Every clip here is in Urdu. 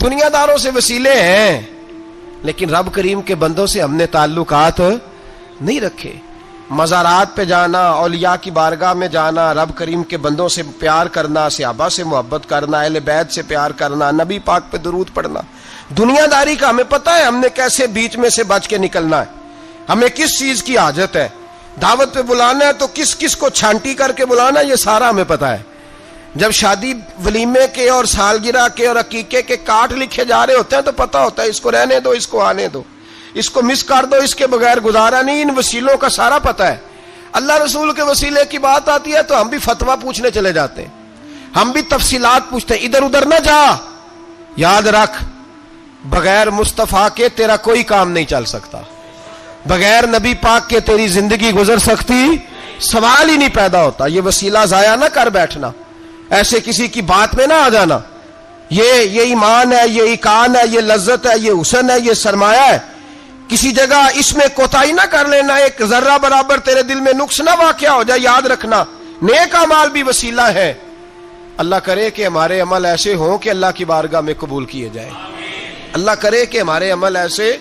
دنیا داروں سے وسیلے ہیں لیکن رب کریم کے بندوں سے ہم نے تعلقات نہیں رکھے. مزارات پہ جانا، اولیاء کی بارگاہ میں جانا، رب کریم کے بندوں سے پیار کرنا، صحابہ سے محبت کرنا، اہل بیت سے پیار کرنا، نبی پاک پہ درود پڑھنا، دنیا داری کا ہمیں پتہ ہے ہم نے کیسے بیچ میں سے بچ کے نکلنا ہے، ہمیں کس چیز کی حاجت ہے. دعوت پہ بلانا ہے تو کس کس کو چھانٹی کر کے بلانا ہے، یہ سارا ہمیں پتہ ہے. جب شادی ولیمے کے اور سالگرہ کے اور عقیقے کے کارڈ لکھے جا رہے ہوتے ہیں تو پتہ ہوتا ہے اس کو رہنے دو، اس کو آنے دو، اس کو مس کر دو، اس کے بغیر گزارا نہیں. ان وسیلوں کا سارا پتہ ہے. اللہ رسول کے وسیلے کی بات آتی ہے تو ہم بھی فتویٰ پوچھنے چلے جاتے ہیں، ہم بھی تفصیلات پوچھتے ہیں. ادھر ادھر نہ جا، یاد رکھ بغیر مصطفیٰ کے تیرا کوئی کام نہیں چل سکتا، بغیر نبی پاک کے تیری زندگی گزر سکتی، سوال ہی نہیں پیدا ہوتا. یہ وسیلہ ضائع نہ کر بیٹھنا، ایسے کسی کی بات میں نہ آ جانا. یہ ایمان ہے، یہ ایقان ہے، یہ لذت ہے، یہ حسن ہے، یہ سرمایہ ہے. کسی جگہ اس میں کوتاہی نہ کر لینا، ایک ذرہ برابر تیرے دل میں نقص نہ واقع ہو جائے. یاد رکھنا نیک اعمال بھی وسیلہ ہے. اللہ کرے کہ ہمارے عمل ایسے ہوں کہ اللہ کی بارگاہ میں قبول کیے جائیں. اللہ کرے کہ ہمارے عمل ایسے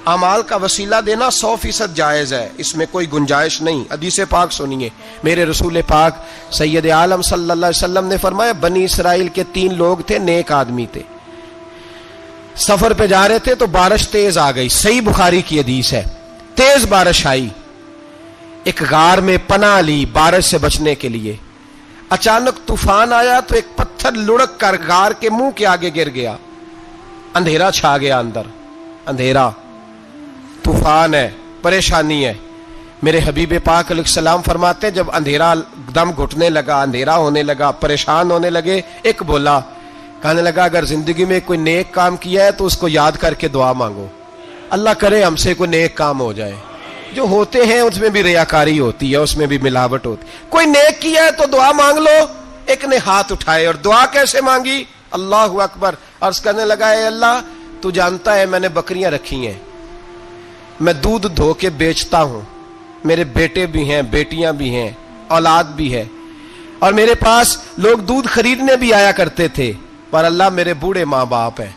اعمال کا وسیلہ دینا 100% جائز ہے، اس میں کوئی گنجائش نہیں. حدیث پاک سنیے، میرے رسول پاک سید عالم صلی اللہ علیہ وسلم نے فرمایا بنی اسرائیل کے 3 لوگ تھے، نیک آدمی تھے. سفر پہ جا رہے تھے تو بارش تیز آ گئی، صحیح بخاری کی حدیث ہے. تیز بارش آئی، ایک غار میں پناہ لی بارش سے بچنے کے لیے. اچانک طوفان آیا تو ایک پتھر لڑک کر غار کے منہ کے آگے گر گیا. اندھیرا چھا گیا، اندر اندھیرا، طوفان ہے، پریشانی ہے. میرے حبیب پاک علیہ السلام فرماتے جب اندھیرا دم گھٹنے لگا، اندھیرا ہونے لگا، پریشان ہونے لگے، ایک بولا، کہنے لگا اگر زندگی میں کوئی نیک کام کیا ہے تو اس کو یاد کر کے دعا مانگو. اللہ کرے ہم سے کوئی نیک کام ہو جائے. جو ہوتے ہیں اس میں بھی ریاکاری ہوتی ہے، اس میں بھی ملاوٹ ہوتی. کوئی نیک کیا ہے تو دعا مانگ لو. ایک نے ہاتھ اٹھائے اور دعا کیسے مانگی؟ اللہ اکبر. عرض کرنے لگا اے اللہ تو جانتا ہے میں نے بکریاں رکھی ہیں، میں دودھ دھو کے بیچتا ہوں، میرے بیٹے بھی ہیں، بیٹیاں بھی ہیں، اولاد بھی ہے، اور میرے پاس لوگ دودھ خریدنے بھی آیا کرتے تھے، پر اللہ میرے بوڑھے ماں باپ ہیں.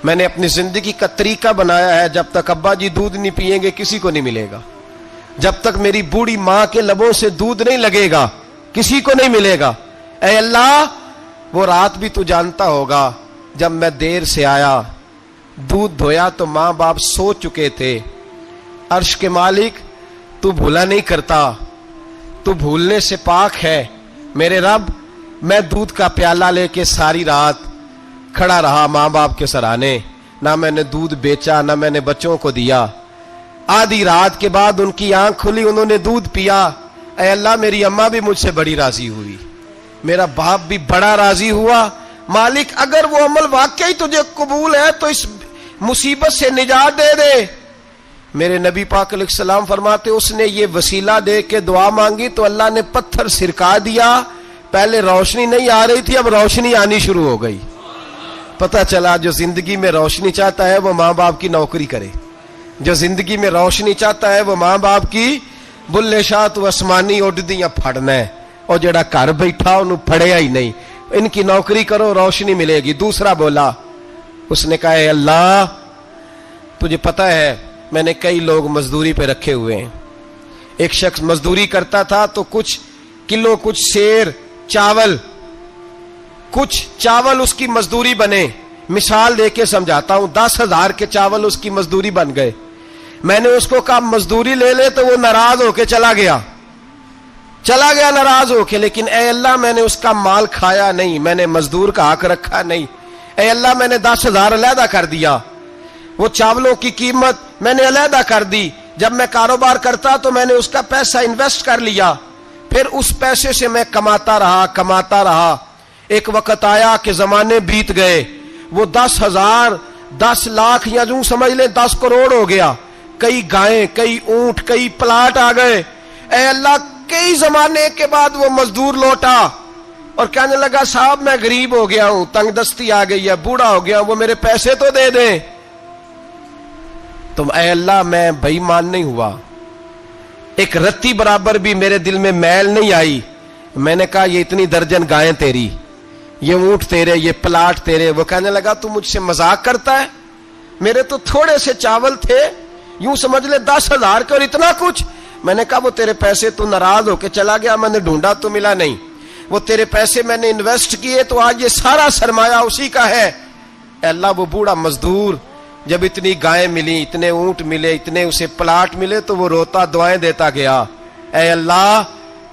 میں نے اپنی زندگی کا طریقہ بنایا ہے جب تک ابا جی دودھ نہیں پیئیں گے کسی کو نہیں ملے گا، جب تک میری بوڑھی ماں کے لبوں سے دودھ نہیں لگے گا کسی کو نہیں ملے گا. اے اللہ وہ رات بھی تو جانتا ہوگا جب میں دیر سے آیا، دودھ دھویا تو ماں باپ سو چکے تھے. عرش کے مالک تو بھولا نہیں کرتا، تو بھولنے سے پاک ہے. میرے رب میں دودھ کا پیالہ لے کے ساری رات کھڑا رہا ماں باپ کے سرانے، نہ میں نے دودھ بیچا نہ میں نے بچوں کو دیا. آدھی رات کے بعد ان کی آنکھ کھلی، انہوں نے دودھ پیا. اے اللہ میری اماں بھی مجھ سے بڑی راضی ہوئی، میرا باپ بھی بڑا راضی ہوا. مالک اگر وہ عمل واقعی تجھے قبول ہے تو اس مصیبت سے نجات دے دے. میرے نبی پاک علیہ السلام فرماتے اس نے یہ وسیلہ دے کے دعا مانگی تو اللہ نے پتھر سرکا دیا. پہلے روشنی نہیں آ رہی تھی، اب روشنی آنی شروع ہو گئی. پتہ چلا جو زندگی میں روشنی چاہتا ہے وہ ماں باپ کی نوکری کرے، جو زندگی میں روشنی چاہتا ہے وہ ماں باپ کی بلے شاہ تو آسمانی اڈدیاں پھڑنا ہے، اور جڑا گھر بیٹھا انہوں پھڑیا ہی نہیں. ان کی نوکری کرو روشنی ملے گی. دوسرا بولا، اس نے کہا اے اللہ تجھے پتہ ہے میں نے کئی لوگ مزدوری پہ رکھے ہوئے ہیں. ایک شخص مزدوری کرتا تھا تو کچھ کلو کچھ شیر چاول، کچھ چاول اس کی مزدوری بنے. مثال دے کے سمجھاتا ہوں، 10,000 کے چاول اس کی مزدوری بن گئے. میں نے اس کو کہا مزدوری لے لے تو وہ ناراض ہو کے چلا گیا ناراض ہو کے. لیکن اے اللہ میں نے اس کا مال کھایا نہیں، میں نے مزدور کا حق رکھا نہیں. اے اللہ میں نے 10,000 علیحدہ کر دیا، وہ چاولوں کی قیمت میں نے علیحدہ کر دی. جب میں کاروبار کرتا تو میں نے اس کا پیسہ انویسٹ کر لیا، پھر اس پیسے سے میں کماتا رہا. ایک وقت آیا کہ زمانے بیت گئے، وہ 10,000 10 لاکھ یا یوں سمجھ لیں 10 کروڑ ہو گیا. کئی گائیں، کئی اونٹ، کئی پلاٹ آ گئے. اے اللہ کئی زمانے کے بعد وہ مزدور لوٹا اور کہنے لگا صاحب میں غریب ہو گیا ہوں، تنگ دستی آ گئی ہے، بوڑھا ہو گیا ہوں، وہ میرے پیسے تو دے دیں. تم اے اللہ میں بے ایمان نہیں ہوا، ایک رتی برابر بھی میرے دل میں میل نہیں آئی. میں نے کہا یہ اتنی درجن گائیں تیری، یہ اونٹ تیرے، یہ پلاٹ تیرے. وہ کہنے لگا تو مجھ سے مذاق کرتا ہے؟ میرے تو تھوڑے سے چاول تھے، یوں سمجھ لے 10,000 کے، اور اتنا کچھ. میں نے کہا وہ تیرے پیسے تو ناراض ہو کے چلا گیا، میں نے ڈھونڈا تو ملا نہیں. وہ تیرے پیسے میں نے انویسٹ کیے تو آج یہ سارا سرمایہ اسی کا ہے. اے اللہ وہ بوڑھا مزدور جب اتنی گائیں ملی، اتنے اونٹ ملے، اتنے اسے پلاٹ ملے تو وہ روتا دعائیں دیتا گیا. اے اللہ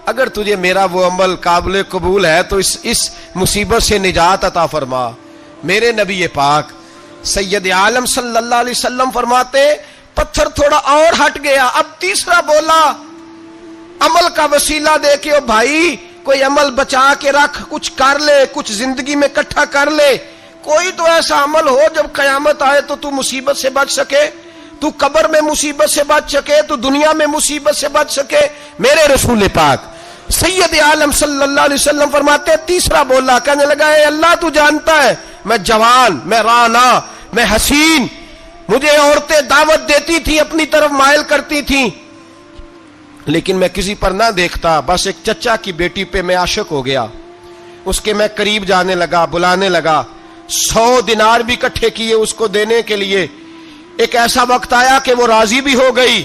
اگر تجھے میرا وہ عمل قابل قبول ہے تو اس مصیبت سے نجات عطا فرما. میرے نبی پاک سید عالم صلی اللہ علیہ وسلم فرماتے پتھر تھوڑا اور ہٹ گیا. اب تیسرا بولا عمل کا وسیلہ دے کے، او بھائی کوئی عمل بچا کے رکھ، کچھ کر لے، کچھ زندگی میں اکٹھا کر لے. کوئی تو ایسا عمل ہو جب قیامت آئے تو مصیبت سے بچ سکے، تو قبر میں مصیبت سے بچ سکے، تو دنیا میں مصیبت سے بچ سکے. میرے رسول پاک سید عالم صلی اللہ علیہ وسلم فرماتے تیسرا بولا، کہنے لگا اے اللہ تو جانتا ہے میں جوان، میں رانا، میں حسین، مجھے عورتیں دعوت دیتی تھی، اپنی طرف مائل کرتی تھیں، لیکن میں کسی پر نہ دیکھتا. بس ایک چچا کی بیٹی پہ میں عاشق ہو گیا، اس کے میں قریب جانے لگا، بلانے لگا. 100 دینار بھی اکٹھے کیے اس کو دینے کے لیے. ایک ایسا وقت آیا کہ وہ راضی بھی ہو گئی.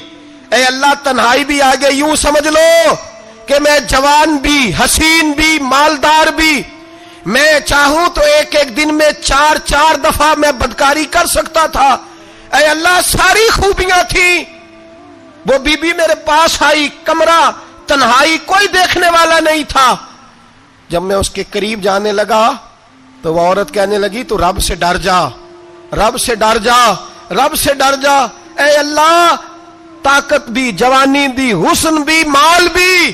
اے اللہ تنہائی بھی آ گئی. یوں سمجھ لو کہ میں جوان بھی، حسین بھی، مالدار بھی، میں چاہوں تو ایک ایک دن میں 4 دفعہ میں بدکاری کر سکتا تھا. اے اللہ ساری خوبیاں تھیں. وہ بی بی میرے پاس آئی، کمرہ، تنہائی، کوئی دیکھنے والا نہیں تھا. جب میں اس کے قریب جانے لگا تو وہ عورت کہنے لگی تو رب سے ڈر جا، رب سے ڈر جا، رب سے ڈر جا. اے اللہ طاقت بھی، جوانی بھی، حسن بھی، مال بھی،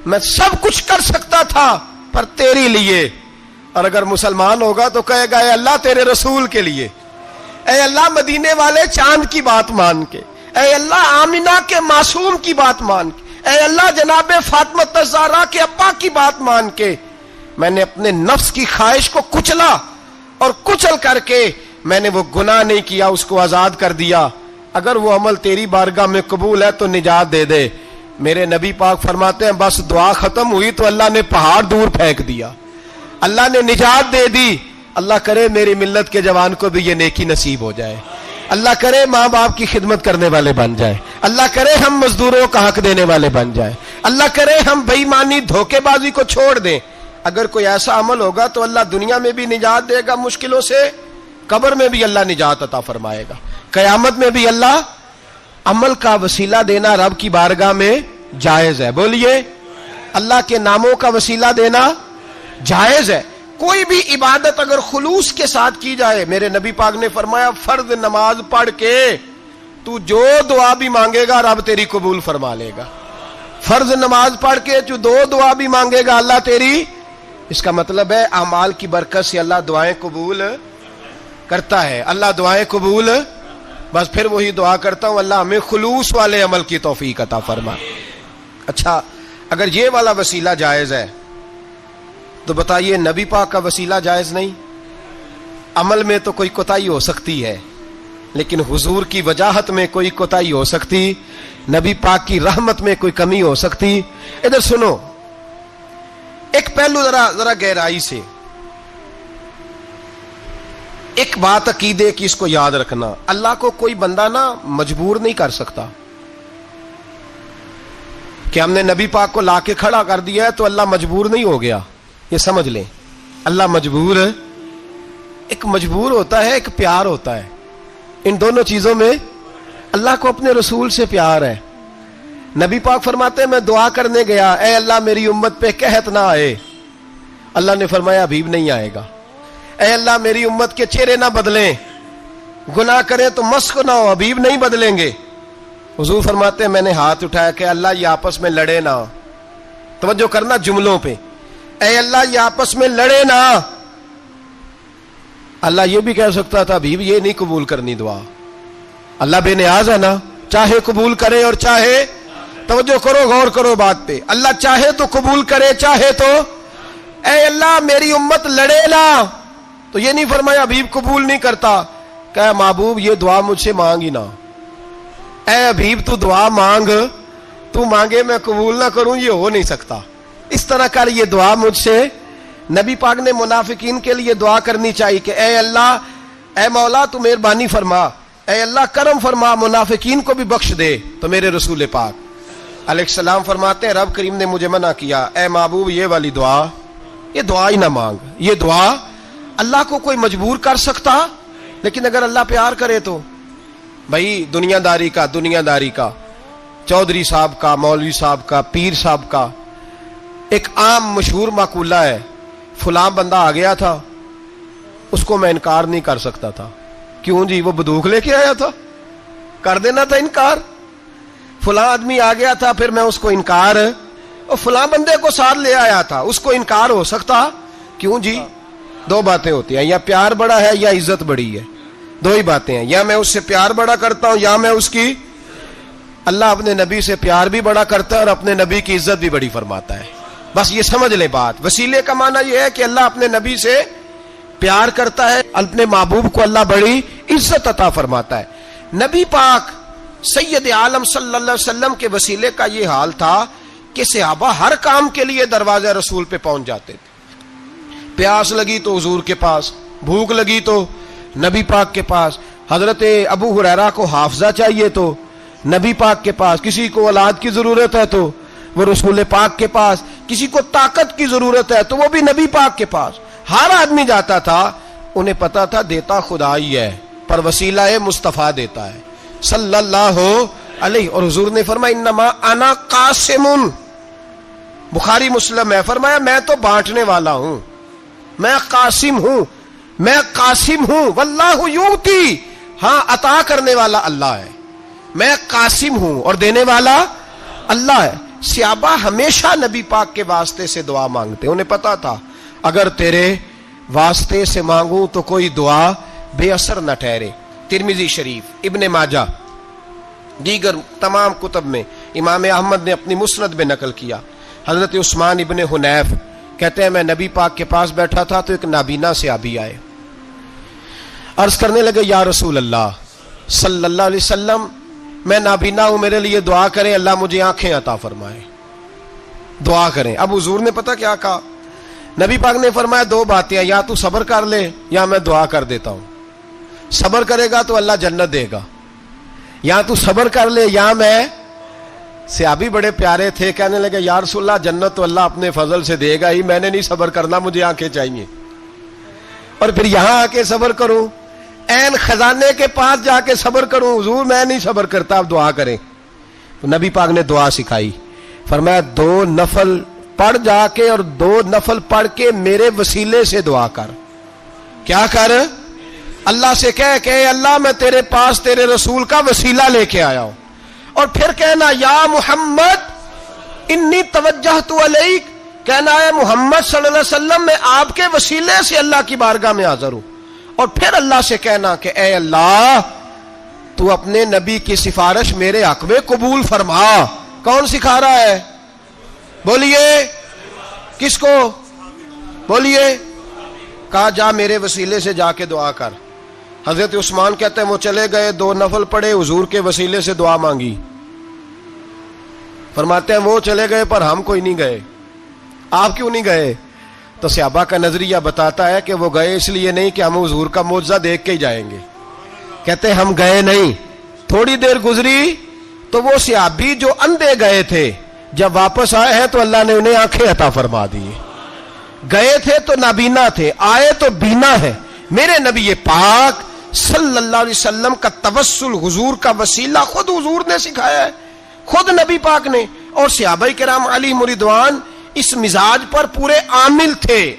میں سب کچھ کر سکتا تھا پر تیرے لیے. اور اگر مسلمان ہوگا تو کہے گا اے اللہ تیرے رسول کے لیے. اے اللہ مدینے والے چاند کی بات مان کے، اے اللہ آمنہ کے معصوم کی بات مان کے، اے اللہ جناب فاطمہ الزہرا کے ابا کی بات مان کے میں نے اپنے نفس کی خواہش کو کچلا، اور کچل کر کے میں نے وہ گناہ نہیں کیا، اس کو آزاد کر دیا. اگر وہ عمل تیری بارگاہ میں قبول ہے تو نجات دے دے. میرے نبی پاک فرماتے ہیں بس دعا ختم ہوئی تو اللہ نے پہاڑ دور پھینک دیا، اللہ نے نجات دے دی. اللہ کرے میری ملت کے جوان کو بھی یہ نیکی نصیب ہو جائے. اللہ کرے ماں باپ کی خدمت کرنے والے بن جائے. اللہ کرے ہم مزدوروں کا حق دینے والے بن جائے. اللہ کرے ہم بے ایمانی، دھوکے بازی کو چھوڑ دیں. اگر کوئی ایسا عمل ہوگا تو اللہ دنیا میں بھی نجات دے گا مشکلوں سے، قبر میں بھی اللہ نجات عطا فرمائے گا، قیامت میں بھی اللہ. عمل کا وسیلہ دینا رب کی بارگاہ میں جائز ہے. بولیے اللہ کے ناموں کا وسیلہ دینا جائز ہے. کوئی بھی عبادت اگر خلوص کے ساتھ کی جائے، میرے نبی پاک نے فرمایا فرض نماز پڑھ کے تو جو دعا بھی مانگے گا رب تیری قبول فرما لے گا. فرض نماز پڑھ کے جو 2 دعا بھی مانگے گا اللہ تیری. اس کا مطلب ہے اعمال کی برکت سے اللہ دعائیں قبول کرتا ہے. اللہ دعائیں قبول، بس پھر وہی دعا کرتا ہوں اللہ ہمیں خلوص والے عمل کی توفیق عطا فرما. اچھا اگر یہ والا وسیلہ جائز ہے تو بتائیے نبی پاک کا وسیلہ جائز نہیں؟ عمل میں تو کوئی کوتاہی ہو سکتی ہے لیکن حضور کی وجاہت میں کوئی کوتاہی ہو سکتی، نبی پاک کی رحمت میں کوئی کمی ہو سکتی. ادھر سنو ایک پہلو ذرا گہرائی سے، ایک بات عقیدے کی اس کو یاد رکھنا. اللہ کو کوئی بندہ نا مجبور نہیں کر سکتا کہ ہم نے نبی پاک کو لا کے کھڑا کر دیا ہے تو اللہ مجبور نہیں ہو گیا. یہ سمجھ لیں اللہ مجبور ہے. ایک مجبور ہوتا ہے، ایک پیار ہوتا ہے. ان دونوں چیزوں میں اللہ کو اپنے رسول سے پیار ہے. نبی پاک فرماتے ہیں میں دعا کرنے گیا اے اللہ میری امت پہ قحط نہ آئے. اللہ نے فرمایا ابھی نہیں آئے گا. اے اللہ میری امت کے چہرے نہ بدلیں، گناہ کریں تو مسخ نہ ہو، ابھی نہیں بدلیں گے. حضور فرماتے ہیں میں نے ہاتھ اٹھایا کہ اللہ یہ آپس میں لڑے نہ. توجہ کرنا جملوں پہ، اے اللہ یہ آپس میں لڑے نہ. اللہ یہ بھی کہہ سکتا تھا ابھی یہ نہیں قبول کرنی دعا. اللہ بے نیاز ہے نا، چاہے قبول کرے اور چاہے، توجہ کرو غور کرو بات پہ، اللہ چاہے تو قبول کرے چاہے تو. اے اللہ میری امت لڑے نہ، تو یہ نہیں فرمایا ابھی قبول نہیں کرتا. کہ محبوب یہ دعا مجھ سے مانگ ہی نہ. اے ابھیب تو دعا مانگ، تو مانگے میں قبول نہ کروں، یہ ہو نہیں سکتا. اس طرح کر یہ دعا مجھ سے نبی پاک نے منافقین کے لیے دعا کرنی چاہیے کہ اے اللہ، اے مولا تو مہربانی فرما، اے اللہ کرم فرما، منافقین کو بھی بخش دے. تو میرے رسول پاک علیہ السلام فرماتے ہیں رب کریم نے مجھے منع کیا، اے محبوب یہ والی دعا، یہ دعا ہی نہ مانگ. یہ دعا اللہ کو کوئی مجبور کر سکتا، لیکن اگر اللہ پیار کرے تو بھائی دنیا داری کا چودھری صاحب کا، مولوی صاحب کا، پیر صاحب کا ایک عام مشہور مقولہ ہے، فلاں بندہ آ گیا تھا، اس کو میں انکار نہیں کر سکتا تھا. کیوں جی؟ وہ بندوق لے کے آیا تھا، کر دینا تھا انکار. فلاں آدمی آ گیا تھا، پھر میں اس کو انکار، اور فلاں بندے کو ساتھ لے آیا تھا، اس کو انکار ہو سکتا؟ کیوں جی؟ دو باتیں ہوتی ہیں، یا پیار بڑا ہے یا عزت بڑی ہے. دو ہی باتیں ہیں، یا میں اس سے پیار بڑا کرتا ہوں یا میں اس کی. اللہ اپنے نبی سے پیار بھی بڑا کرتا ہے اور اپنے نبی کی عزت بھی بڑی فرماتا ہے. بس یہ سمجھ لیں بات. وسیلے کا معنی یہ ہے کہ اللہ اپنے نبی سے پیار کرتا ہے، اپنے محبوب کو اللہ بڑی عزت عطا فرماتا ہے. نبی پاک سید عالم صلی اللہ علیہ وسلم کے وسیلے کا یہ حال تھا کہ صحابہ ہر کام کے لیے دروازہ رسول پہ پہنچ جاتے تھے. پیاس لگی تو حضور کے پاس، بھوک لگی تو نبی پاک کے پاس. حضرت ابو ہریرہ کو حافظہ چاہیے تو نبی پاک کے پاس، کسی کو اولاد کی ضرورت ہے تو وہ رسول پاک کے پاس، کسی کو طاقت کی ضرورت ہے تو وہ بھی نبی پاک کے پاس. ہر آدمی جاتا تھا، انہیں پتا تھا دیتا خدا ہی ہے پر وسیلہ مصطفیٰ دیتا ہے صلی اللہ علیہ. اور حضور نے فرمایا انما انا قاسم، بخاری مسلم ہے، فرمایا میں تو بانٹنے والا ہوں، میں قاسم ہوں، واللہ یؤتی، ہاں عطا کرنے والا اللہ ہے، میں قاسم ہوں اور دینے والا اللہ ہے. صحابہ ہمیشہ نبی پاک کے واسطے سے دعا مانگتے، انہیں پتا تھا اگر تیرے واسطے سے مانگوں تو کوئی دعا بے اثر نہ ٹھہرے. ترمذی شریف، ابن ماجہ، دیگر تمام کتب میں امام احمد نے اپنی مسند میں نقل کیا. حضرت عثمان ابن حنیف کہتے ہیں میں نبی پاک کے پاس بیٹھا تھا تو ایک نابینا صحابی آئے، عرض کرنے لگے یا رسول اللہ صلی اللہ علیہ وسلم میں نابینا ہوں، میرے لیے دعا کریں، اللہ مجھے آنکھیں عطا فرمائے، دعا کریں. اب حضور نے پتہ کیا کہا؟ نبی پاک نے فرمایا دو باتیں ہیں، یا تو صبر کر لے یا میں دعا کر دیتا ہوں. صبر کرے گا تو اللہ جنت دے گا، یا تو صبر کر لے یا میں. صحابی بڑے پیارے تھے، کہنے لگے یا رسول اللہ جنت تو اللہ اپنے فضل سے دے گا ہی، میں نے نہیں صبر کرنا، مجھے آنکھیں چاہیے. اور پھر یہاں آ کے صبر کروں، این خزانے کے پاس جا کے صبر کروں؟ حضور میں نہیں صبر کرتا، آپ دعا کریں. تو نبی پاک نے دعا سکھائی، فرمایا 2 نفل پڑھ جا کے اور 2 نفل پڑھ کے میرے وسیلے سے دعا کر. کیا کر؟ اللہ سے کہہ کہ اے اللہ میں تیرے پاس تیرے رسول کا وسیلہ لے کے آیا ہوں. اور پھر کہنا یا محمد انی توجہت الیک، کہنا ہے محمد صلی اللہ علیہ وسلم میں آپ کے وسیلے سے اللہ کی بارگاہ میں حاضر ہوں. اور پھر اللہ سے کہنا کہ اے اللہ تو اپنے نبی کی سفارش میرے حق میں قبول فرما. کون سکھا رہا ہے؟ بولیے کس کو؟ بولیے. کہا جا میرے وسیلے سے جا کے دعا کر. حضرت عثمان کہتے ہیں وہ چلے گئے، 2 نفل پڑھے، حضور کے وسیلے سے دعا مانگی. فرماتے ہیں وہ چلے گئے پر ہم کوئی نہیں گئے. آپ کیوں نہیں گئے؟ تو صحابہ کا نظریہ بتاتا ہے کہ وہ گئے اس لیے نہیں کہ ہم حضور کا معجزہ دیکھ کے ہی جائیں گے. کہتے ہیں ہم گئے نہیں. تھوڑی دیر گزری تو وہ صحابی جو اندھے گئے تھے جب واپس آئے ہیں تو اللہ نے انہیں آنکھیں عطا فرما دی. گئے تھے تو نابینا تھے، آئے تو بینا ہے. میرے نبی پاک صلی اللہ علیہ وسلم کا توسل، حضور کا وسیلہ خود حضور نے سکھایا ہے، خود نبی پاک نے. اور صحابہ کرام علیہم رضوان اس مزاج پر پورے عامل تھے.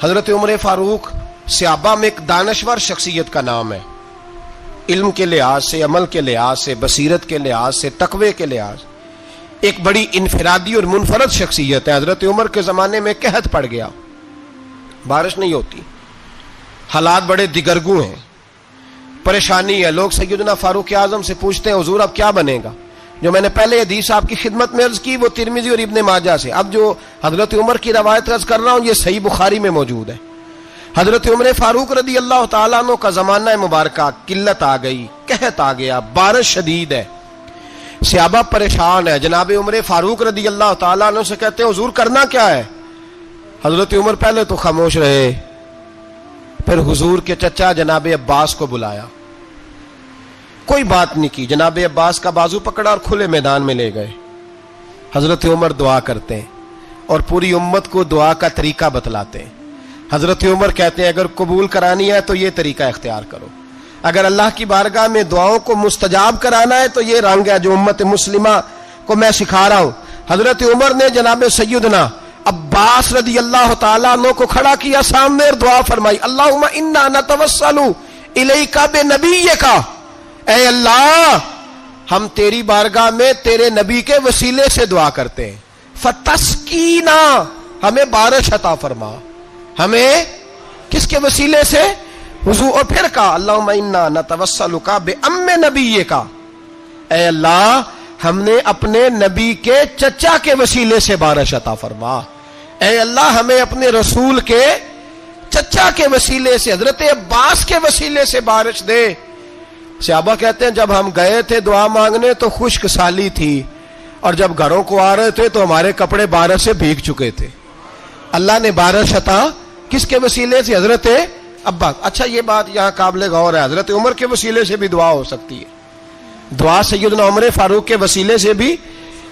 حضرت عمر فاروق صحابہ میں ایک دانشور شخصیت کا نام ہے، علم کے لحاظ سے، عمل کے لحاظ سے، بصیرت کے لحاظ سے، تقوی کے لحاظ، ایک بڑی انفرادی اور منفرد شخصیت ہے. حضرت عمر کے زمانے میں قحط پڑ گیا، بارش نہیں ہوتی، حالات بڑے دگرگوں ہیں، پریشانی ہے. لوگ سیدنا فاروق اعظم سے پوچھتے ہیں حضور اب کیا بنے گا؟ جو میں نے پہلے حدیث آپ کی خدمت میں عرض کی وہ ترمذی اور ابن ماجہ سے. اب جو حضرت عمر کی روایت عرض کر رہا ہوں یہ صحیح بخاری میں موجود ہے. حضرت عمر فاروق رضی اللہ تعالیٰ عنہ کا زمانہ مبارکہ، قلت آ گئی، قحط آ گیا، بارش شدید ہے. صحابہ پریشان ہے. جناب عمر فاروق رضی اللہ تعالیٰ عنہ سے کہتے ہیں حضور کرنا کیا ہے؟ حضرت عمر پہلے تو خاموش رہے، پھر حضور کے چچا جناب عباس کو بلایا، کوئی بات نہیں کی. جناب عباس کا بازو پکڑا اور کھلے میدان میں لے گئے. حضرت عمر دعا کرتے ہیں اور پوری امت کو دعا کا طریقہ بتلاتے ہیں. حضرت عمر کہتے ہیں اگر قبول کرانی ہے تو یہ طریقہ اختیار کرو، اگر اللہ کی بارگاہ میں دعاؤں کو مستجاب کرانا ہے تو یہ رنگ ہے جو امت مسلمہ کو میں سکھا رہا ہوں. حضرت عمر نے جناب سیدنا عباس رضی اللہ تعالیٰ عنہ کو کھڑا کیا سامنے اور دعا فرمائی، اللہم انا نتوسل الیک بنبیک، اے اللہ ہم تیری بارگاہ میں تیرے نبی کے وسیلے سے دعا کرتے ہیں، فتسقینا، ہمیں بارش عطا فرما. ہمیں کس کے وسیلے سے؟ حضور. اور پھر کہا اللہم انا نتوسلک بام نبیک، اے اللہ ہم نے اپنے نبی کے چچا کے وسیلے سے بارش عطا فرما. اے اللہ ہمیں اپنے رسول کے چچا کے وسیلے سے، حضرت عباس کے وسیلے سے بارش دے. صحابہ کہتے ہیں جب ہم گئے تھے دعا مانگنے تو خشک سالی تھی، اور جب گھروں کو آ رہے تھے تو ہمارے کپڑے بارش سے بھیگ چکے تھے. اللہ نے بارش عطا کس کے وسیلے سے؟ حضرت عباس. اچھا یہ بات یہاں قابل غور ہے، حضرت عمر کے وسیلے سے بھی دعا ہو سکتی ہے، دعا سیدنا عمر فاروق کے وسیلے سے بھی،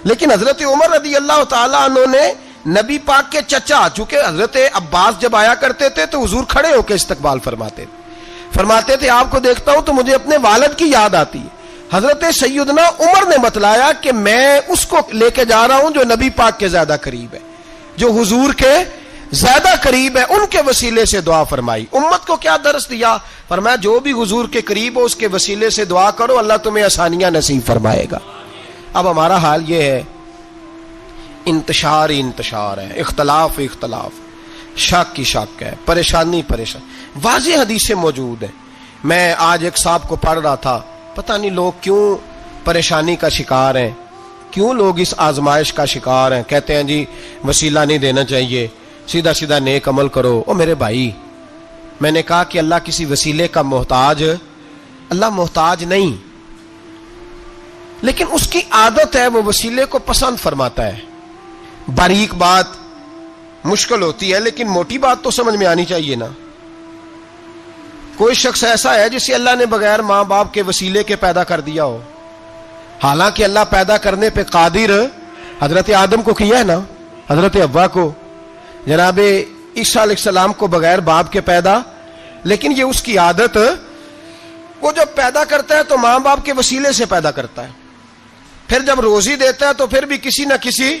لیکن حضرت عمر رضی اللہ تعالیٰ عنہ نے نبی پاک کے چچا، چونکہ حضرت عباس جب آیا کرتے تھے تو حضور کھڑے ہو کے استقبال فرماتے تھے آپ کو دیکھتا ہوں تو مجھے اپنے والد کی یاد آتی ہے. حضرت سیدنا عمر نے بتلایا کہ میں اس کو لے کے جا رہا ہوں جو نبی پاک کے زیادہ قریب ہے، جو حضور کے زیادہ قریب ہے، ان کے وسیلے سے دعا فرمائی. امت کو کیا درس دیا؟ فرمایا جو بھی حضور کے قریب ہو اس کے وسیلے سے دعا کرو، اللہ تمہیں آسانیاں نصیب فرمائے گا. اب ہمارا حال یہ ہے، انتشار ہی انتشار ہے، اختلاف شک کی شک ہے، پریشانی. واضح حدیثیں موجود ہیں. میں آج ایک صاحب کو پڑھ رہا تھا، پتہ نہیں لوگ کیوں پریشانی کا شکار ہیں، کیوں لوگ اس آزمائش کا شکار ہیں. کہتے ہیں جی وسیلہ نہیں دینا چاہیے، سیدھا نیک عمل کرو. او میرے بھائی، میں نے کہا کہ اللہ کسی وسیلے کا محتاج، اللہ محتاج نہیں، لیکن اس کی عادت ہے وہ وسیلے کو پسند فرماتا ہے. باریک بات مشکل ہوتی ہے لیکن موٹی بات تو سمجھ میں آنی چاہیے نا. کوئی شخص ایسا ہے جسے اللہ نے بغیر ماں باپ کے وسیلے کے پیدا کر دیا ہو، حالانکہ اللہ پیدا کرنے پہ قادر. حضرت آدم کو کیا ہے نا، حضرت حوا کو، جناب عیسیٰ علیہ السلام کو بغیر باپ کے پیدا، لیکن یہ اس کی عادت، وہ جب پیدا کرتا ہے تو ماں باپ کے وسیلے سے پیدا کرتا ہے، پھر جب روزی دیتا ہے تو پھر بھی کسی نہ کسی،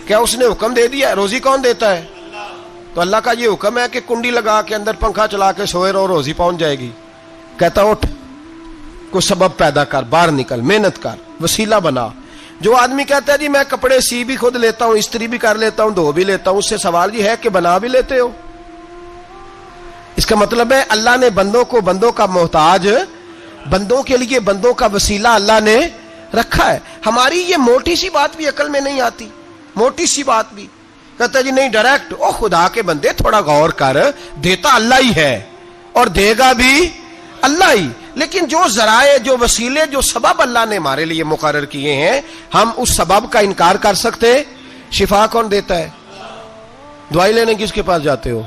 کیا اس نے حکم دے دیا؟ روزی کون دیتا ہے؟ تو اللہ کا یہ حکم ہے کہ کنڈی لگا کے اندر پنکھا چلا کے سوئے رہو، روزی پہنچ جائے گی. کہتا اٹھ، کوئی سبب پیدا کر، باہر نکل، محنت کر، وسیلہ بنا. جو آدمی کہتا ہے جی میں کپڑے سی بھی خود لیتا ہوں، استری بھی کر لیتا ہوں، دھو بھی لیتا ہوں، اس سے سوال یہ ہے کہ بنا بھی لیتے ہو؟ اس کا مطلب ہے اللہ نے بندوں کو بندوں کا محتاج، بندوں کے لیے بندوں کا وسیلہ اللہ نے رکھا ہے. ہماری یہ موٹی سی بات بھی عقل میں نہیں آتی، موٹی سی بات بھی. کہتا ہے جی نہیں ڈائریکٹ، او خدا کے بندے تھوڑا غور کر، دیتا اللہ ہی ہے اور دے گا بھی اللہ ہی، لیکن جو ذرائع، جو وسیلے، جو سبب اللہ نے ہمارے لیے مقرر کیے ہیں، ہم اس سبب کا انکار کر سکتے؟ شفا کون دیتا ہے؟ دوائی لینے کس کے پاس جاتے ہو؟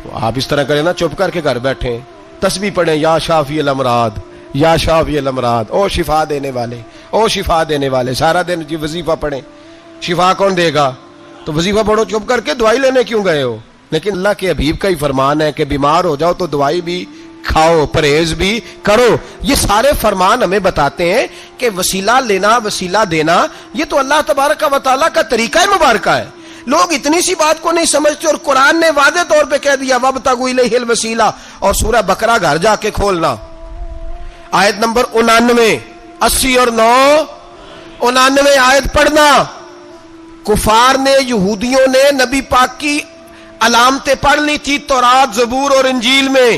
تو آپ اس طرح کریں نا، چپ کر کے گھر بیٹھیں، تسبیح پڑھیں، یا شافی الامراض، یا شافی الامراض، او شفا دینے والے، او شفا دینے والے. سارا دن جی وظیفہ پڑھیں، شفا کون دے گا؟ تو وظیفہ پڑھو چپ کر کے، دوائی لینے کیوں گئے ہو؟ لیکن اللہ کے حبیب کا ہی فرمان ہے کہ بیمار ہو جاؤ تو دوائی بھی کھاؤ، پرہیز بھی کرو. یہ سارے فرمان ہمیں بتاتے ہیں کہ وسیلہ لینا، وسیلہ دینا، یہ تو اللہ تبارک و تعالیٰ کا طریقہ مبارکہ ہے. لوگ اتنی سی بات کو نہیں سمجھتے، اور قرآن نے واضح طور پہ کہہ دیا وَابْتَغُوا إِلَيْهِ الْوَسِيلَةَ. اور سورہ بقرہ گھر جا کے کھولنا، آیت نمبر 99، 80 اور 9، 99 آیت پڑھنا. کفار نے، یہودیوں نے نبی پاک کی علامتیں پڑھ لی تھی تورات، زبور اور انجیل میں.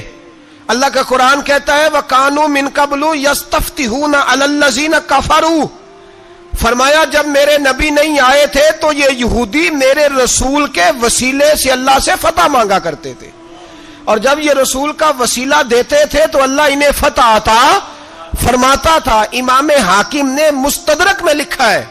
اللہ کا قرآن کہتا ہے وَكَانُوا مِن قَبْلُ يَسْتَفْتِحُونَ عَلَى الَّذِينَ كَفَرُوا. فرمایا جب میرے نبی نہیں آئے تھے تو یہ یہودی میرے رسول کے وسیلے سے اللہ سے فتح مانگا کرتے تھے، اور جب یہ رسول کا وسیلہ دیتے تھے تو اللہ انہیں فتح عطا فرماتا تھا. امام حاکم نے مستدرک میں لکھا ہے,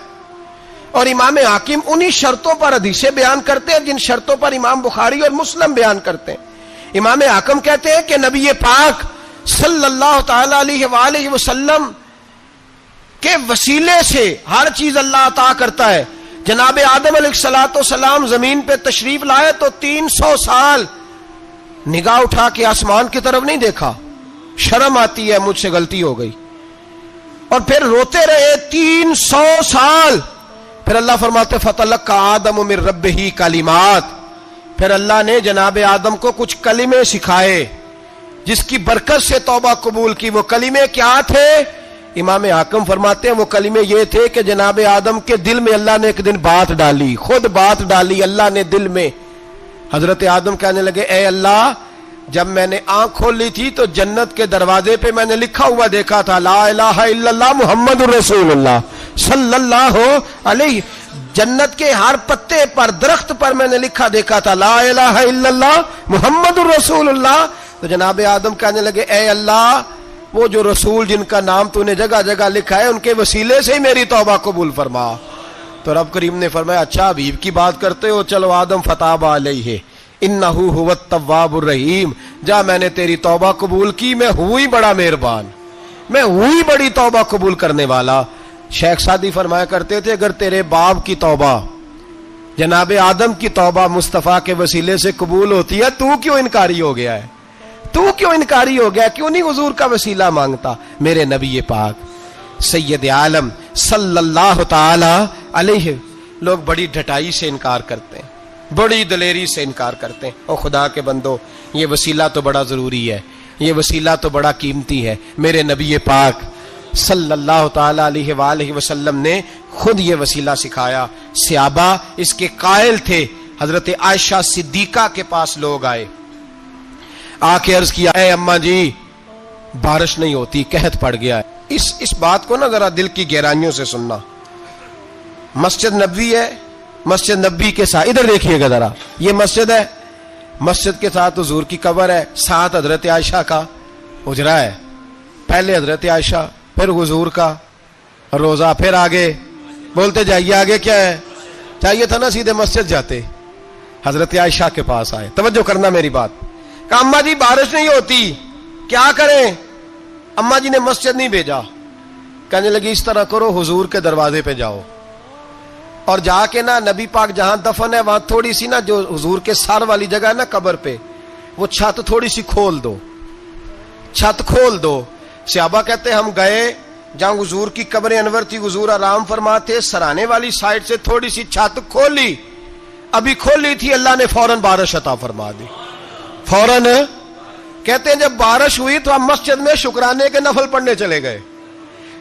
اور امام حاکم انہی شرطوں پر حدیثیں بیان کرتے ہیں جن شرطوں پر امام بخاری اور مسلم بیان کرتے ہیں. امام حاکم کہتے ہیں کہ نبی پاک صلی اللہ تعالی علیہ وآلہ وسلم کے وسیلے سے ہر چیز اللہ عطا کرتا ہے. جناب آدم علیہ السلام زمین پہ تشریف لائے تو 300 سال نگاہ اٹھا کے آسمان کی طرف نہیں دیکھا, شرم آتی ہے مجھ سے غلطی ہو گئی, اور پھر روتے رہے 300 سال. پھر اللہ فرماتے فَتَلَقَّى آدَمُ مِن رَبِّهِ کلمات, پھر اللہ نے جناب آدم کو کچھ کلمے سکھائے جس کی برکت سے توبہ قبول کی. وہ کلمے کیا تھے؟ امام حاکم فرماتے ہیں وہ کلمے یہ تھے کہ جناب آدم کے دل میں اللہ نے ایک دن بات ڈالی, خود بات ڈالی اللہ نے دل میں. حضرت آدم کہنے لگے اے اللہ, جب میں نے آنکھ کھولی تھی تو جنت کے دروازے پہ میں نے لکھا ہوا دیکھا تھا لا الہ الا اللہ محمد الرسول اللہ صلی اللہ علیہ. جنت کے ہر پتے پر, درخت پر میں نے لکھا دیکھا تھا لا الہ الا اللہ محمد الرسول اللہ. تو جناب آدم کہنے لگے اے اللہ, وہ جو رسول جن کا نام تو نے جگہ جگہ لکھا ہے ان کے وسیلے سے ہی میری توبہ قبول فرما. تو رب کریم نے فرمایا اچھا حبیب کی بات کرتے ہو, چلو آدم فتاب علیہ انہ هو التواب الرحیم. جا میں نے تیری توبہ قبول کی, میں ہوئی بڑا مہربان, میں ہوئی بڑی توبہ قبول کرنے والا. شیخ سعدی فرمایا کرتے تھے اگر تیرے باپ کی توبہ جناب آدم کی توبہ مصطفیٰ کے وسیلے سے قبول ہوتی ہے, تو کیوں انکاری ہو گیا ہے؟ تو کیوں انکاری ہو گیا؟ کیوں نہیں حضور کا وسیلہ مانگتا؟ میرے نبی پاک سید عالم صلی اللہ تعالی علیہ. لوگ بڑی ڈھٹائی سے انکار کرتے ہیں, بڑی دلیری سے انکار کرتے ہیں. اور خدا کے بندو, یہ وسیلہ تو بڑا ضروری ہے, یہ وسیلہ تو بڑا قیمتی ہے. میرے نبی پاک صلی اللہ تعالی علیہ وآلہ وسلم نے خود یہ وسیلہ سکھایا. صحابہ اس کے قائل تھے. حضرت عائشہ صدیقہ کے پاس لوگ آئے, آ کے عرض کیا اے اماں جی بارش نہیں ہوتی, قحط پڑ گیا ہے. اس بات کو نا ذرا دل کی گہرائیوں سے سننا. مسجد نبوی ہے, مسجد نبی کے ساتھ ادھر دیکھیے گا ذرا, یہ مسجد ہے, مسجد کے ساتھ حضور کی قبر ہے, ساتھ حضرت عائشہ کا حجرہ ہے. پہلے حضرت عائشہ, پھر حضور کا روزہ, پھر آگے بولتے جائیے آگے کیا ہے. چاہیے تھا نا سیدھے مسجد جاتے, حضرت عائشہ کے پاس آئے. توجہ کرنا میری بات. کہ اماں جی بارش نہیں ہوتی, کیا کریں؟ اماں جی نے مسجد نہیں بھیجا, کہنے لگی اس طرح کرو حضور کے دروازے پہ جاؤ, اور جا کے نا نبی پاک جہاں دفن ہے وہاں تھوڑی سی نا جو حضور کے سر والی جگہ ہے نا قبر پہ, وہ چھت تھوڑی سی کھول دو, چھت کھول دو. صحابہ کہتے ہم گئے جہاں حضور کی قبر انور تھی, حضور آرام فرماتے, سرانے والی سائڈ سے تھوڑی سی چھت کھولی, ابھی کھولی تھی اللہ نے فوراً بارش عطا فرما دی. فوراً کہتے ہیں جب بارش ہوئی تو ہم مسجد میں شکرانے کے نفل پڑھنے چلے گئے,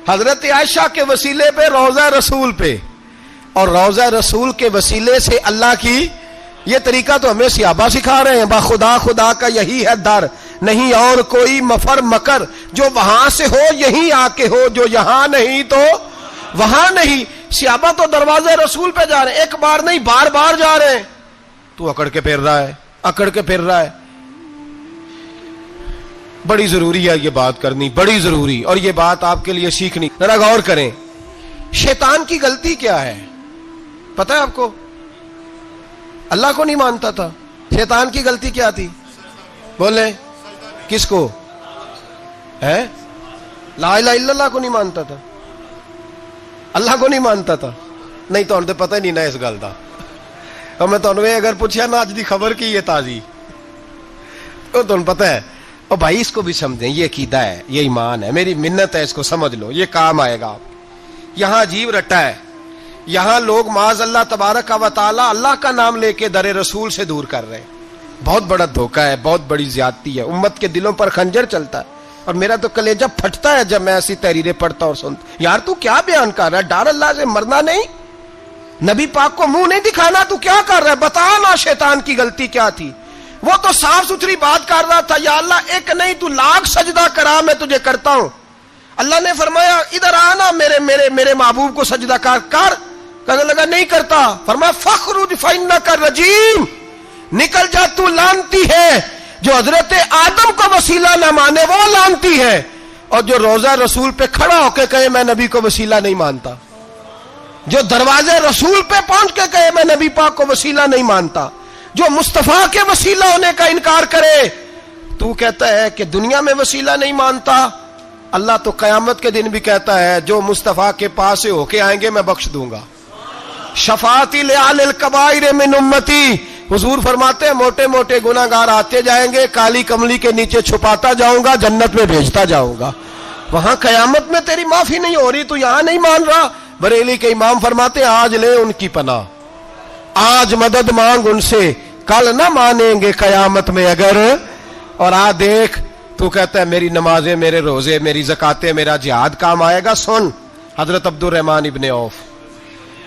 حضرت عائشہ کے وسیلے پہ, روضہ رسول پہ, اور روضہ رسول کے وسیلے سے اللہ کی. یہ طریقہ تو ہمیں صحابہ سکھا رہے ہیں. با خدا خدا کا یہی ہے در, نہیں اور کوئی مفر مکر, جو وہاں سے ہو یہیں آ کے ہو, جو یہاں نہیں تو وہاں نہیں. صحابہ تو دروازے رسول پہ جا رہے ہیں, ایک بار نہیں بار بار جا رہے ہیں. تو اکڑ کے پھر رہا ہے, اکڑ کے پھر رہا ہے. بڑی ضروری ہے یہ بات کرنی, بڑی ضروری, اور یہ بات آپ کے لیے سیکھنی. ذرا غور کریں, شیطان کی غلطی کیا ہے پتہ ہے آپ کو؟ اللہ کو نہیں مانتا تھا. شیطان کی غلطی کیا تھی؟ بولے کس کو ہے؟ لا الہ الا اللہ کو نہیں مانتا تھا, اللہ کو نہیں مانتا تھا. نہیں تو پتہ ہی نہیں نا اس گل کا. اور میں تمہیں اگر پوچھا نا اج دی خبر کی یہ تازی, تو تمہیں پتہ ہے. اور بھائی اس کو بھی سمجھیں, یہ عقیدہ ہے, یہ ایمان ہے, میری منت ہے, اس کو سمجھ لو, یہ کام آئے گا. یہاں عجیب رٹا ہے, یہاں لوگ معاذ اللہ تبارک و تعالی اللہ کا نام لے کے در رسول سے دور کر رہے ہیں. بہت بڑا دھوکہ ہے, بہت بڑی زیادتی ہے. امت کے دلوں پر خنجر چلتا ہے, اور میرا تو کلیجہ پھٹتا ہے جب میں ایسی تحریریں پڑھتا اور سنتا. یار تو کیا بیان کر رہا ہے؟ ڈر اللہ سے مرنا نہیں, نبی پاک کو منہ نہیں دکھانا, تو کیا کر رہا ہے؟ بتا نا شیطان کی غلطی کیا تھی. وہ تو صاف ستھری بات کر رہا تھا, یا اللہ ایک نہیں تو لاکھ سجدہ کرا, میں تجھے کرتا ہوں. اللہ نے فرمایا ادھر آنا, میرے میرے میرے محبوب کو سجدہ کر. کہنے لگا نہیں کرتا. فرمایا فخرج فإنک رجیم, نکل جا تو لعنتی ہے. جو حضرت آدم کو وسیلہ نہ مانے وہ لعنتی ہے. اور جو روزہ رسول پہ کھڑا ہو کے کہے میں نبی کو وسیلہ نہیں مانتا، جو دروازے رسول پہ پہنچ کے کہے میں نبی پاک کو وسیلہ نہیں مانتا، جو مصطفیٰ کے وسیلہ ہونے کا انکار کرے، تو کہتا ہے کہ دنیا میں وسیلہ نہیں مانتا، اللہ تو قیامت کے دن بھی کہتا ہے جو مصطفیٰ کے پاس سے ہو کے آئیں گے میں بخش دوں گا۔ شفاعتی لعلی الکبائر من امتی، حضور فرماتے ہیں موٹے موٹے گناہگار آتے جائیں گے، کالی کملی کے نیچے چھپاتا جاؤں گا، جنت میں بھیجتا جاؤں گا۔ وہاں قیامت میں تیری معافی نہیں ہو رہی، تو یہاں نہیں مان رہا۔ بریلی کے امام فرماتے ہیں آج لے ان کی پناہ، آج مدد مانگ ان سے، کل نہ مانیں گے قیامت میں اگر۔ اور دیکھ تو کہتا ہے میری نمازیں، میرے روزے، میری زکاتیں، میرا جہاد کام آئے گا۔ سن، حضرت عبد الرحمن ابن عوف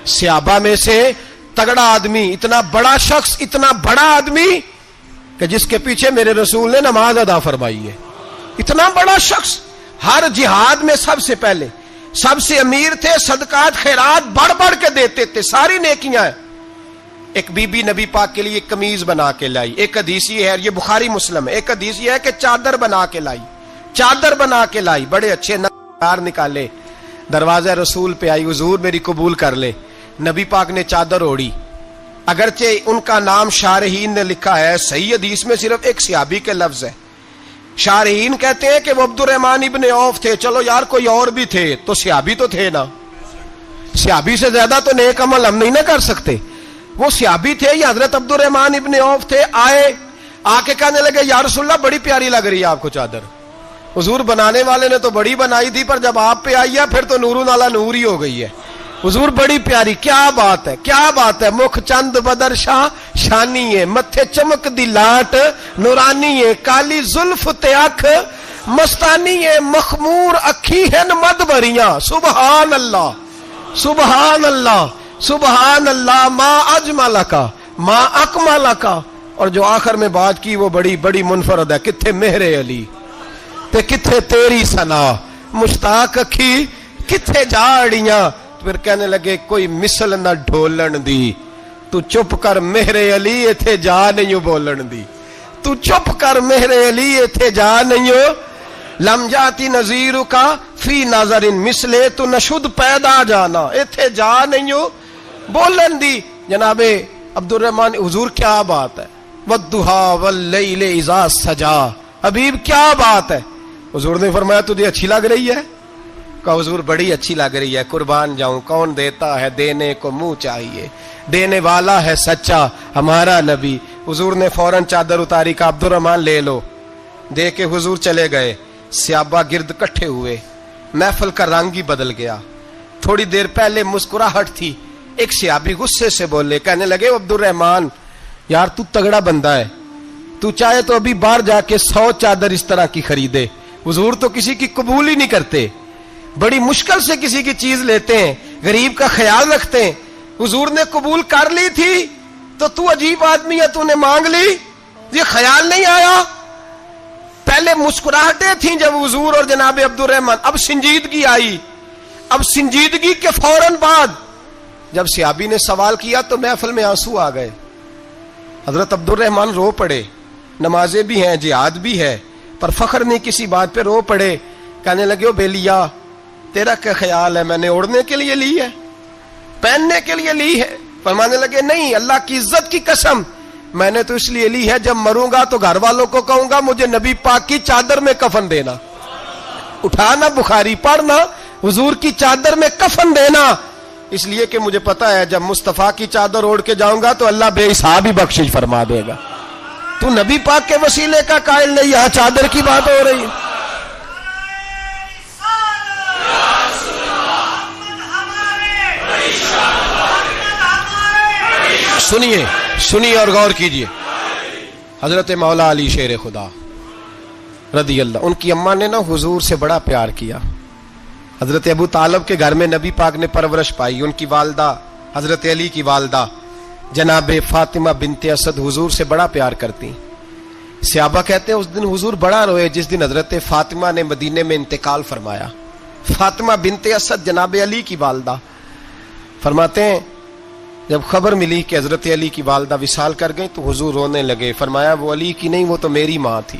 صحابہ میں سے تگڑا آدمی، اتنا بڑا شخص، اتنا بڑا آدمی کہ جس کے پیچھے میرے رسول نے نماز ادا فرمائی ہے، اتنا بڑا شخص، ہر جہاد میں سب سے پہلے، سب سے امیر تھے، صدقات خیرات بڑھ بڑھ کے دیتے تھے، ساری نیکیاں ہیں۔ ایک بی بی نبی پاک کے لیے ایک قمیض بنا کے لائی، ایک حدیث یہ ہے، یہ بخاری مسلم ہے، ایک حدیث یہ ہے کہ چادر بنا کے لائی، چادر بنا کے لائی، بڑے اچھے نقار نکالے، دروازہ رسول پہ آئی، حضور میری قبول کر لے۔ نبی پاک نے چادر اوڑی، اگرچہ ان کا نام شارحین نے لکھا ہے، صحیح حدیث میں صرف ایک صحابی کے لفظ ہے۔ شارحین کہتے ہیں کہ وہ عبد الرحمن ابن عوف تھے، چلو یار کوئی اور بھی تھے تو صحابی تو تھے نا، صحابی سے زیادہ تو نیک عمل ہم نہیں نہ کر سکتے، وہ صحابی تھے، یہ حضرت عبد الرحمن ابن عوف تھے۔ آئے، آ کے کہنے لگے یا رسول اللہ بڑی پیاری لگ رہی ہے آپ کو چادر۔ حضور بنانے والے نے تو بڑی بنائی تھی، پر جب آپ پہ آئی ہے پھر تو نورون علی نور ہی ہو گئی ہے۔ حضور بڑی پیاری، کیا بات ہے، کیا بات ہے، مکھ چند بدر شاہ شانی ہے، متھے چمک دی لاٹ نورانی ہے، کالی زلف تے اکھ مستانی ہے، مخمور اکھی ہیں مد بھریاں۔ سبحان اللہ، سبحان اللہ، سبحان اللہ، ما اجمل کا ما اکمل کا۔ اور جو آخر میں بات کی وہ بڑی بڑی منفرد ہے، کتھے مہر علی تے کتھے تیری ثنا، مشتاق اکھی کتھے جاڑیاں۔ پھر کہنے لگے کوئی مثل نہ ڈھولن دی، تو چپ کر مہر علی ایتھے جا نہیں بولن دی، تو چپ کر مہر علی ایتھے جا نہیں لم جاتی نظیر کا فی نظر مثلے، تو نشد پیدا جانا ایتھے جا نہیں بولن دی۔ جناب عبد الرحمن، حضور کیا بات ہے، والضحیٰ واللیل اذا سجا، حبیب کیا بات ہے۔ حضور نے فرمایا تجھے اچھی لگ رہی ہے؟ کہا حضور بڑی اچھی لگ رہی ہے، قربان جاؤں، کون دیتا ہے دینے کو منہ چاہیے، دینے والا ہے سچا ہمارا نبی۔ حضور نے فوراً چادر اتاری، کہا عبد الرحمن لے لو، دے کے حضور چلے گئے۔ صحابہ گرد کٹھے ہوئے، محفل کا رنگ ہی بدل گیا۔ تھوڑی دیر پہلے مسکراہٹ تھی، ایک صحابی غصے سے بولے، کہنے لگے عبد الرحمن یار تو تگڑا بندہ ہے، تو چاہے تو ابھی باہر جا کے 100 چادر اس طرح کی خریدے، حضور تو کسی کی قبول ہی نہیں کرتے، بڑی مشکل سے کسی کی چیز لیتے ہیں، غریب کا خیال رکھتے ہیں۔ حضور نے قبول کر لی تھی تو عجیب آدمی ہے، تو نے مانگ لی، یہ خیال نہیں آیا؟ پہلے مسکراہٹیں تھیں جب حضور اور جناب عبد الرحمن، اب سنجیدگی آئی۔ اب سنجیدگی کے فوراً بعد جب صحابی نے سوال کیا تو محفل میں آنسو آ گئے، حضرت عبد الرحمن رو پڑے، نمازیں بھی ہیں، جہاد بھی ہے، پر فخر نہیں کسی بات پہ، رو پڑے، کہنے لگے او بیلیا تیرا کیا خیال ہے، میں نے اوڑھنے کے لیے لی ہے، پہننے کے لیے لی ہے؟ فرمانے لگے نہیں، اللہ کی عزت کی قسم، میں نے تو اس لیے لی ہے جب مروں گا تو گھر والوں کو کہوں گا مجھے نبی پاک کی چادر میں کفن دینا، اٹھانا بخاری پڑھنا، حضور کی چادر میں کفن دینا، اس لیے کہ مجھے پتا ہے جب مصطفیٰ کی چادر اوڑھ کے جاؤں گا تو اللہ بے حساب ہی بخشش فرما دے گا۔ تو نبی پاک کے وسیلے کا قائل نہیں، یہاں چادر کی بات ہو رہی ہے۔ سنیے سنیے اور غور کیجئے، حضرت مولا علی شیر خدا رضی اللہ، ان کی اماں نے نا حضور سے بڑا پیار کیا۔ حضرت ابو طالب کے گھر میں نبی پاک نے پرورش پائی، ان کی والدہ حضرت علی کی والدہ جناب فاطمہ بنت اسد حضور سے بڑا پیار کرتی۔ صحابہ کہتے ہیں اس دن حضور بڑا روئے جس دن حضرت فاطمہ نے مدینے میں انتقال فرمایا۔ فاطمہ بنت اسد جناب علی کی والدہ، فرماتے ہیں جب خبر ملی کہ حضرت علی کی والدہ وصال کر گئی تو حضور رونے لگے، فرمایا وہ علی کی نہیں، وہ تو میری ماں تھی،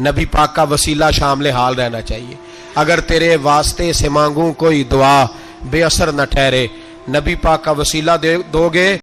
نبی پاک کا وسیلہ شامل حال رہنا چاہیے. اگر تیرے واسطے سے مانگوں کوئی دعا بے اثر نہ ٹھہرے، نبی پاک کا وسیلہ دو گے